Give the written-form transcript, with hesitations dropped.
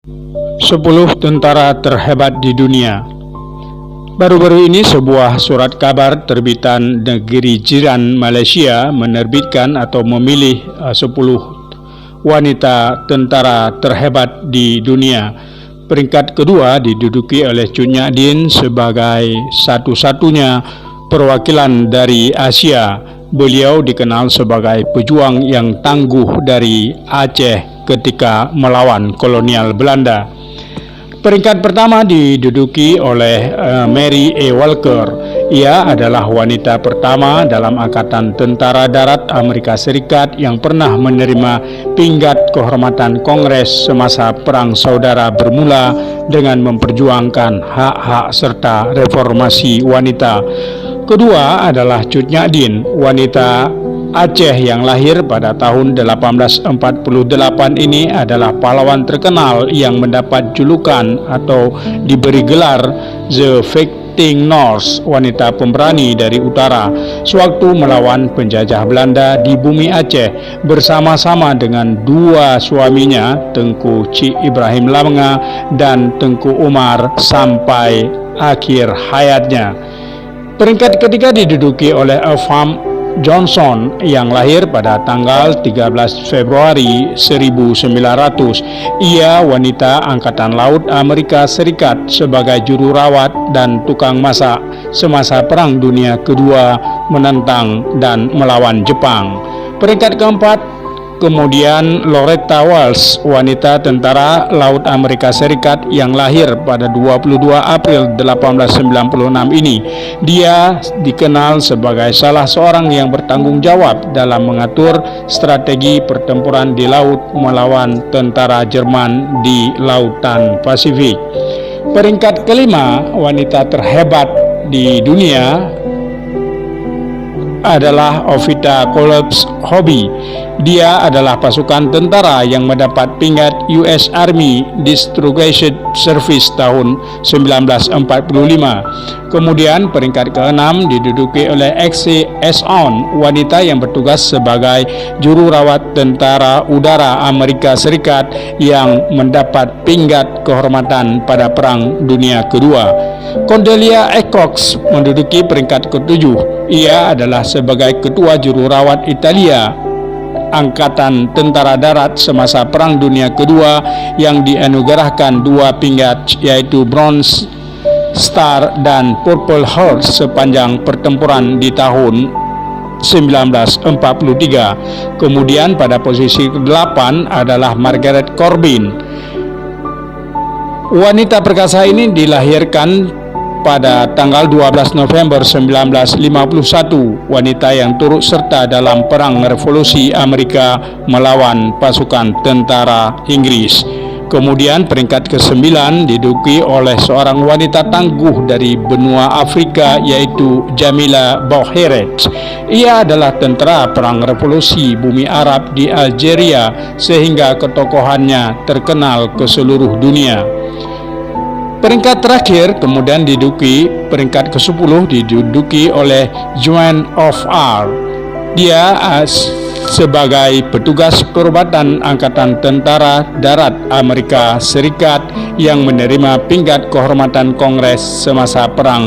10 tentara terhebat di dunia. Baru-baru ini sebuah surat kabar terbitan negeri jiran Malaysia menerbitkan atau memilih 10 wanita tentara terhebat di dunia. Peringkat kedua diduduki oleh Cut Nyak Dien sebagai satu-satunya perwakilan dari Asia. Beliau dikenal sebagai pejuang yang tangguh dari Aceh ketika melawan kolonial Belanda. Peringkat pertama diduduki oleh Mary A. Walker. Ia adalah wanita pertama dalam Angkatan Tentara Darat Amerika Serikat yang pernah menerima pinggat kehormatan Kongres semasa Perang Saudara bermula dengan memperjuangkan hak-hak serta reformasi wanita. Kedua adalah Cut Nyak Dien, wanita Aceh yang lahir pada tahun 1848 ini adalah pahlawan terkenal yang mendapat julukan atau diberi gelar The Fighting North, wanita pemberani dari utara, sewaktu melawan penjajah Belanda di bumi Aceh bersama-sama dengan dua suaminya, Tengku Cik Ibrahim Langa dan Tengku Umar sampai akhir hayatnya. Peringkat ketiga diduduki oleh Elpham Johnson yang lahir pada tanggal 13 Februari 1900. Ia wanita Angkatan Laut Amerika Serikat sebagai juru rawat dan tukang masak semasa Perang Dunia Kedua menentang dan melawan Jepang. Peringkat keempat kemudian Loretta Wells, wanita tentara laut Amerika Serikat yang lahir pada 22 April 1896 ini. Dia dikenal sebagai salah seorang yang bertanggung jawab dalam mengatur strategi pertempuran di laut melawan tentara Jerman di Lautan Pasifik. Peringkat kelima wanita terhebat di dunia adalah Ovita Coleps-Hobby. Dia adalah pasukan tentara yang mendapat pinggat US Army Distinguished Service tahun 1945. Kemudian peringkat ke-6 diduduki oleh Exie Eson, wanita yang bertugas sebagai juru rawat tentara udara Amerika Serikat yang mendapat pinggat kehormatan pada Perang Dunia Kedua. Cordelia Ecox menduduki peringkat ke-7. Ia adalah sebagai ketua juru rawat Italia Angkatan Tentara Darat semasa Perang Dunia Kedua yang dianugerahkan dua pinggat yaitu Bronze Star dan Purple Heart sepanjang pertempuran di tahun 1943. Kemudian pada posisi ke-8 adalah Margaret Corbin. Wanita perkasa ini dilahirkan pada tanggal 12 November 1951, wanita yang turut serta dalam Perang Revolusi Amerika melawan pasukan tentara Inggris. Kemudian peringkat ke-9 diduduki oleh seorang wanita tangguh dari benua Afrika yaitu Jamila Bouhiret. Ia adalah tentara Perang Revolusi Bumi Arab di Algeria sehingga ketokohannya terkenal ke seluruh dunia. Peringkat terakhir kemudian diduduki peringkat ke-10 diduduki oleh Joan of Arc. Dia sebagai petugas perubatan Angkatan Tentara Darat Amerika Serikat yang menerima pinggat kehormatan Kongres semasa Perang